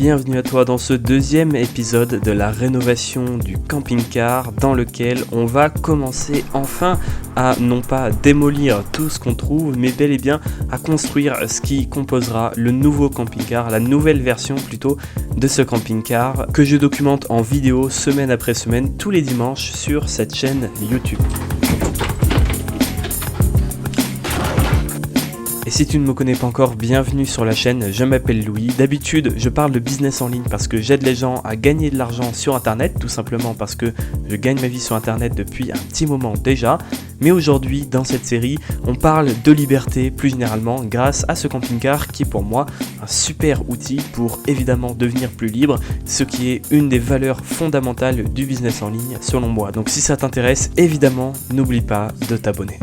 bienvenue à toi dans ce deuxième épisode de la rénovation du camping-car dans lequel on va commencer enfin à non pas démolir tout ce qu'on trouve mais bel et bien à construire ce qui composera le nouveau camping-car, la nouvelle version plutôt de ce camping-car que je documente en vidéo semaine après semaine tous les dimanches sur cette chaîne YouTube. Et si tu ne me connais pas encore, bienvenue sur la chaîne, je m'appelle Louis. D'habitude, je parle de business en ligne parce que j'aide les gens à gagner de l'argent sur internet, tout simplement parce que je gagne ma vie sur internet depuis un petit moment déjà. Mais aujourd'hui, dans cette série, on parle de liberté plus généralement grâce à ce camping-car qui est pour moi un super outil pour évidemment devenir plus libre, ce qui est une des valeurs fondamentales du business en ligne selon moi. Donc si ça t'intéresse, évidemment, n'oublie pas de t'abonner.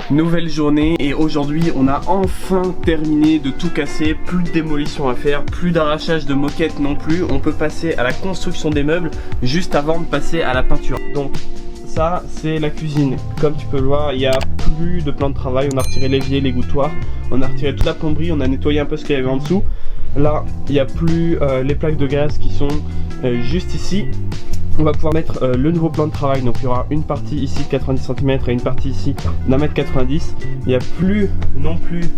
Nouvelle journée et aujourd'hui on a enfin terminé de tout casser, plus de démolition à faire, plus d'arrachage de moquettes non plus, on peut passer à la construction des meubles juste avant de passer à la peinture. Donc ça c'est la cuisine, comme tu peux le voir il n'y a plus de plan de travail, on a retiré l'évier, l'égouttoir, on a retiré toute la plomberie, on a nettoyé un peu ce qu'il y avait en dessous. Là il n'y a plus les plaques de gaz qui sont juste ici. On va pouvoir mettre le nouveau plan de travail, donc il y aura une partie ici de 90 cm et une partie ici d'1,90 m. Il n'y a plus non plus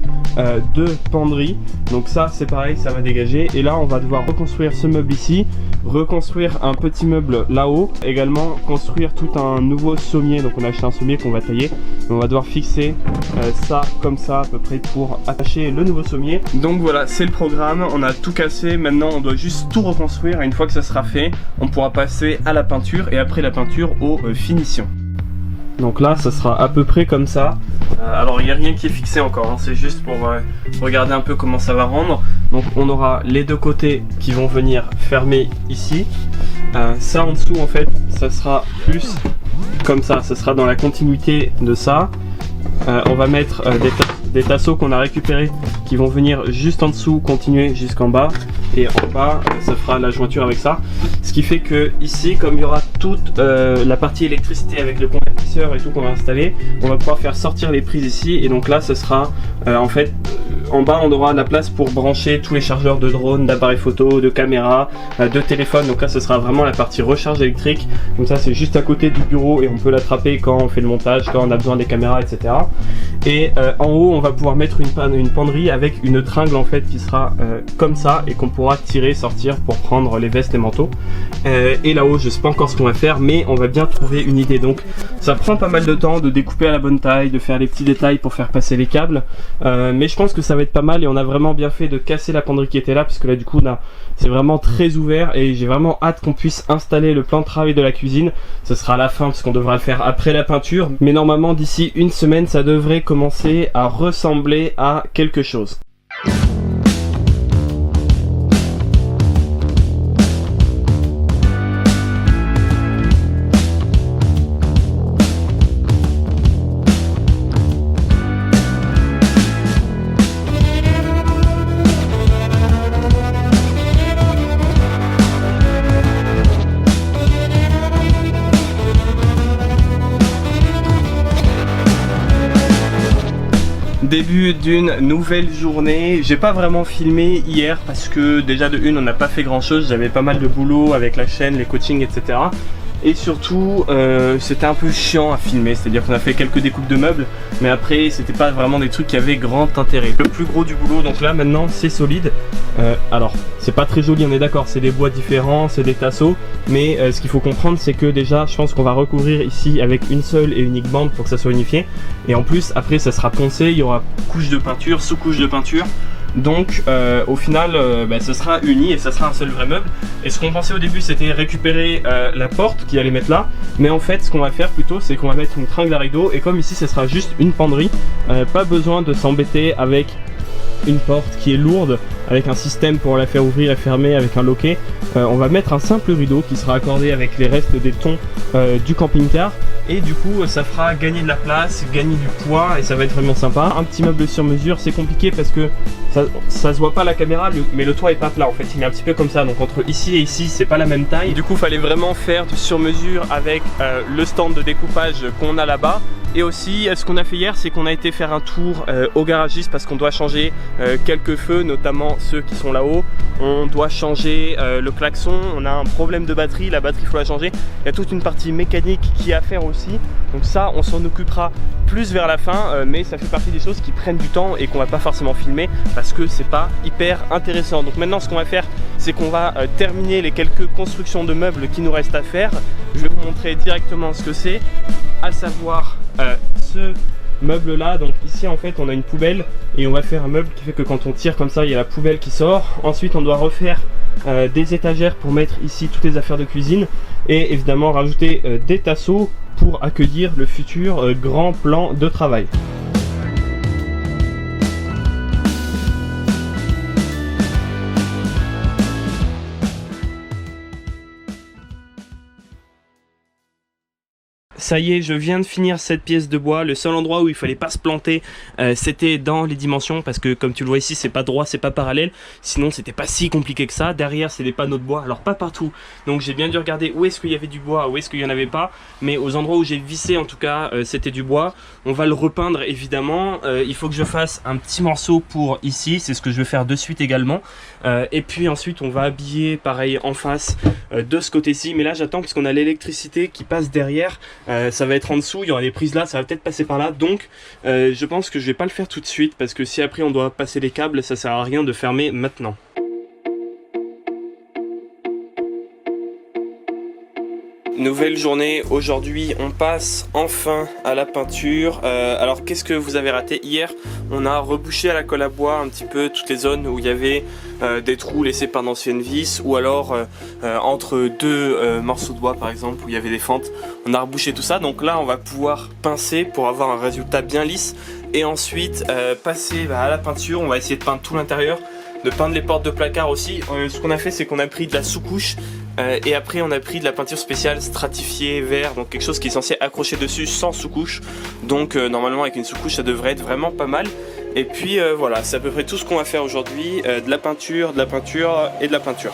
de penderie, donc ça c'est pareil, ça va dégager. Et là on va devoir reconstruire ce meuble ici, reconstruire un petit meuble là-haut, également construire tout un nouveau sommier, donc on a acheté un sommier qu'on va tailler. On va devoir fixer ça comme ça à peu près pour attacher le nouveau sommier. Donc voilà, c'est le programme, on a tout cassé, maintenant on doit juste tout reconstruire et une fois que ça sera fait, on pourra passer à la peinture et après la peinture aux finitions. Donc là ça sera à peu près comme ça. Alors il n'y a rien qui est fixé encore, hein. C'est juste pour regarder un peu comment ça va rendre. Donc on aura les deux côtés qui vont venir fermer ici. Ça en dessous en fait ça sera plus comme ça sera dans la continuité de ça. On va mettre des tasseaux qu'on a récupérés qui vont venir juste en dessous, continuer jusqu'en bas. Et en bas, ça fera la jointure avec ça. Ce qui fait que ici, comme il y aura toute la partie électricité avec le convertisseur et tout qu'on va installer, on va pouvoir faire sortir les prises ici. Et donc là, ce sera en fait, en bas, on aura la place pour brancher tous les chargeurs de drones, d'appareils photo, de caméras, de téléphone. Donc là, ce sera vraiment la partie recharge électrique. Comme ça, c'est juste à côté du bureau et on peut l'attraper quand on fait le montage, quand on a besoin des caméras, etc. Et en haut, on va pouvoir mettre une penderie avec une tringle en fait qui sera comme ça et qu'on pourra tirer, sortir pour prendre les vestes et manteaux. Et là-haut, je sais pas encore ce qu'on va faire, mais on va bien trouver une idée. Donc ça prend pas mal de temps de découper à la bonne taille, de faire les petits détails pour faire passer les câbles. Mais je pense que ça va être pas mal et on a vraiment bien fait de casser la penderie qui était là, puisque là du coup c'est vraiment très ouvert et j'ai vraiment hâte qu'on puisse installer le plan de travail de la cuisine. Ce sera à la fin parce qu'on devra le faire après la peinture, mais normalement d'ici une semaine ça devrait commencer à ressembler à quelque chose. Début d'une nouvelle journée. J'ai pas vraiment filmé hier parce que déjà de une on n'a pas fait grand chose, j'avais pas mal de boulot avec la chaîne, les coachings, etc. Et surtout c'était un peu chiant à filmer, c'est-à-dire qu'on a fait quelques découpes de meubles mais après c'était pas vraiment des trucs qui avaient grand intérêt. Le plus gros du boulot, donc là maintenant c'est solide. Alors c'est pas très joli, on est d'accord, c'est des bois différents, c'est des tasseaux, mais ce qu'il faut comprendre c'est que déjà je pense qu'on va recouvrir ici avec une seule et unique bande pour que ça soit unifié, et en plus après ça sera poncé, il y aura couche de peinture, sous-couche de peinture. Donc au final ça sera uni et ça sera un seul vrai meuble. Et ce qu'on pensait au début c'était récupérer la porte qui allait mettre là, mais en fait ce qu'on va faire plutôt c'est qu'on va mettre une tringle à rideau, et comme ici ce sera juste une penderie, pas besoin de s'embêter avec une porte qui est lourde avec un système pour la faire ouvrir et fermer avec un loquet. On va mettre un simple rideau qui sera accordé avec les restes des tons du camping-car. Et du coup ça fera gagner de la place, gagner du poids et ça va être vraiment sympa. Un petit meuble sur mesure, c'est compliqué parce que ça se voit pas à la caméra, mais le toit est pas plat en fait, il est un petit peu comme ça, donc entre ici et ici c'est pas la même taille. Et du coup fallait vraiment faire du sur mesure avec le stand de découpage qu'on a là-bas. Et aussi ce qu'on a fait hier, c'est qu'on a été faire un tour au garagiste parce qu'on doit changer quelques feux, notamment ceux qui sont là-haut. On doit changer le klaxon, on a un problème de batterie, la batterie il faut la changer. Il y a toute une partie mécanique qui est à faire aussi. Donc ça on s'en occupera plus vers la fin, mais ça fait partie des choses qui prennent du temps et qu'on va pas forcément filmer parce que c'est pas hyper intéressant. Donc maintenant ce qu'on va faire, c'est qu'on va terminer les quelques constructions de meubles qui nous restent à faire. Je vais vous montrer directement ce que c'est, à savoir ce meuble là. Donc ici en fait on a une poubelle et on va faire un meuble qui fait que quand on tire comme ça il y a la poubelle qui sort. Ensuite on doit refaire des étagères pour mettre ici toutes les affaires de cuisine et évidemment rajouter des tasseaux pour accueillir le futur grand plan de travail. Ça y est, je viens de finir cette pièce de bois. Le seul endroit où il fallait pas se planter, c'était dans les dimensions parce que comme tu le vois ici, c'est pas droit, c'est pas parallèle. Sinon, c'était pas si compliqué que ça. Derrière, c'est des panneaux de bois. Alors pas partout. Donc j'ai bien dû regarder où est-ce qu'il y avait du bois, où est-ce qu'il y en avait pas. Mais aux endroits où j'ai vissé, en tout cas, c'était du bois. On va le repeindre évidemment. Il faut que je fasse un petit morceau pour ici. C'est ce que je vais faire de suite également. Et puis ensuite, on va habiller pareil en face de ce côté-ci. Mais là, j'attends parce qu'on a l'électricité qui passe derrière. Ça va être en dessous, il y aura des prises là, ça va peut-être passer par là, donc je pense que je vais pas le faire tout de suite parce que si après on doit passer les câbles, ça sert à rien de fermer maintenant. Nouvelle journée, aujourd'hui on passe enfin à la peinture. Alors qu'est-ce que vous avez raté hier? On a rebouché à la colle à bois un petit peu toutes les zones où il y avait des trous laissés par d'anciennes vis ou alors entre deux morceaux de bois par exemple où il y avait des fentes. On a rebouché tout ça, donc là on va pouvoir pincer pour avoir un résultat bien lisse et ensuite passer à la peinture. On va essayer de peindre tout l'intérieur, de peindre les portes de placard aussi. Ce qu'on a fait, c'est qu'on a pris de la sous-couche et après on a pris de la peinture spéciale stratifiée vert, donc quelque chose qui est censé accrocher dessus sans sous-couche. Donc normalement avec une sous-couche ça devrait être vraiment pas mal. Et puis voilà, c'est à peu près tout ce qu'on va faire aujourd'hui, de la peinture et de la peinture.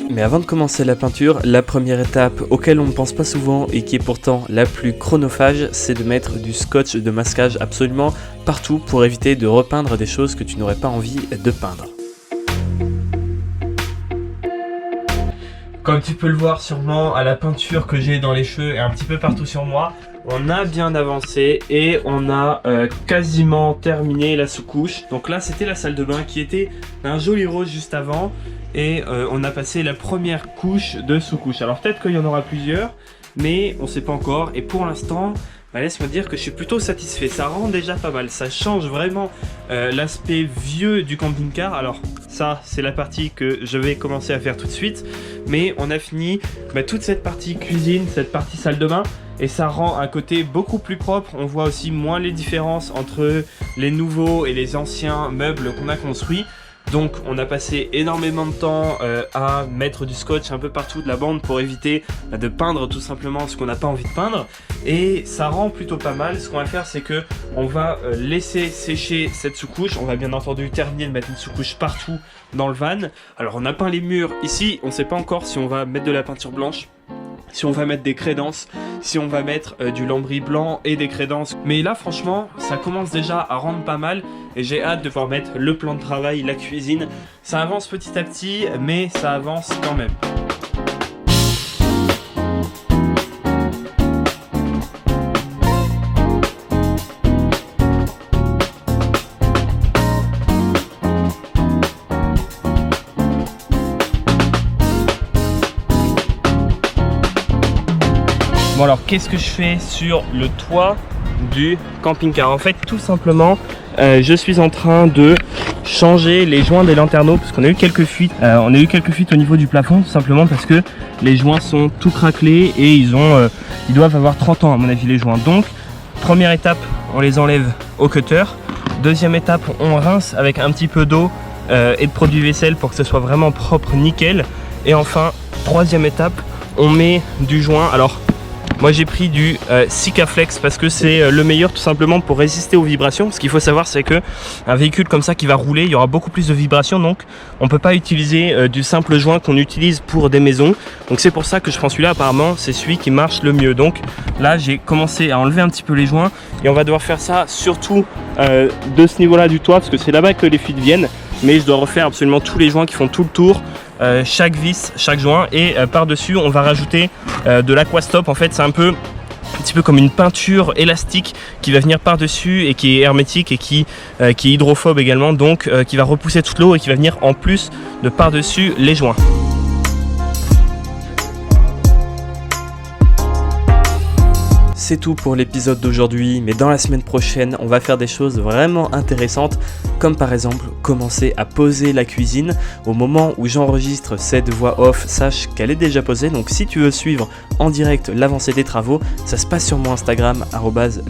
Mais avant de commencer la peinture, la première étape auquel on ne pense pas souvent et qui est pourtant la plus chronophage, c'est de mettre du scotch de masquage absolument partout pour éviter de repeindre des choses que tu n'aurais pas envie de peindre. Comme tu peux le voir sûrement à la peinture que j'ai dans les cheveux et un petit peu partout sur moi, on a bien avancé et on a quasiment terminé la sous-couche. Donc là c'était la salle de bain qui était un joli rose juste avant et on a passé la première couche de sous-couche. Alors peut-être qu'il y en aura plusieurs mais on ne sait pas encore et pour l'instant laisse-moi dire que je suis plutôt satisfait. Ça rend déjà pas mal, ça change vraiment l'aspect vieux du camping-car. Alors ça c'est la partie que je vais commencer à faire tout de suite, mais on a fini toute cette partie cuisine, cette partie salle de bain et ça rend un côté beaucoup plus propre. On voit aussi moins les différences entre les nouveaux et les anciens meubles qu'on a construits. Donc on a passé énormément de temps à mettre du scotch un peu partout de la bande pour éviter de peindre tout simplement ce qu'on n'a pas envie de peindre. Et ça rend plutôt pas mal. Ce qu'on va faire c'est que on va laisser sécher cette sous-couche. On va bien entendu terminer de mettre une sous-couche partout dans le van. Alors on a peint les murs ici, on ne sait pas encore si on va mettre de la peinture blanche, si on va mettre des crédences, si on va mettre du lambris blanc et des crédences. Mais là franchement ça commence déjà à rendre pas mal et j'ai hâte de pouvoir mettre le plan de travail, la cuisine. Ça avance petit à petit mais ça avance quand même. Bon alors qu'est-ce que je fais sur le toit du camping-car? En fait tout simplement je suis en train de changer les joints des lanterneaux parce qu'on a eu quelques fuites. On a eu quelques fuites au niveau du plafond tout simplement parce que les joints sont tout craquelés et ils doivent avoir 30 ans à mon avis les joints. Donc première étape, on les enlève au cutter. Deuxième étape, on rince avec un petit peu d'eau et de produit vaisselle pour que ce soit vraiment propre, nickel. Et enfin, troisième étape, on met du joint. Alors moi j'ai pris du Sikaflex parce que c'est le meilleur tout simplement pour résister aux vibrations. Ce qu'il faut savoir c'est que un véhicule comme ça qui va rouler, il y aura beaucoup plus de vibrations, donc on peut pas utiliser du simple joint qu'on utilise pour des maisons. Donc c'est pour ça que je prends celui-là, apparemment c'est celui qui marche le mieux. Donc là j'ai commencé à enlever un petit peu les joints et on va devoir faire ça surtout de ce niveau là du toit parce que c'est là-bas que les fuites viennent. Mais je dois refaire absolument tous les joints qui font tout le tour, chaque vis, chaque joint, et par-dessus on va rajouter de l'Aqua-Stop. En fait c'est un petit peu comme une peinture élastique qui va venir par-dessus et qui est hermétique et qui est hydrophobe également, donc qui va repousser toute l'eau et qui va venir en plus de par-dessus les joints. C'est tout pour l'épisode d'aujourd'hui, mais dans la semaine prochaine, on va faire des choses vraiment intéressantes, comme par exemple commencer à poser la cuisine. Au moment où j'enregistre cette voix off, sache qu'elle est déjà posée, donc si tu veux suivre en direct l'avancée des travaux, ça se passe sur mon Instagram,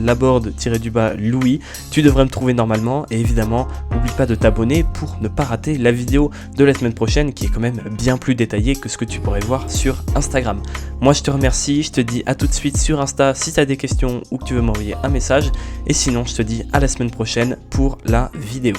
@laborde_Louis. Tu devrais me trouver normalement, et évidemment, n'oublie pas de t'abonner pour ne pas rater la vidéo de la semaine prochaine, qui est quand même bien plus détaillée que ce que tu pourrais voir sur Instagram. Moi je te remercie, je te dis à tout de suite sur Insta si tu as des questions ou que tu veux m'envoyer un message, et sinon je te dis à la semaine prochaine pour la vidéo.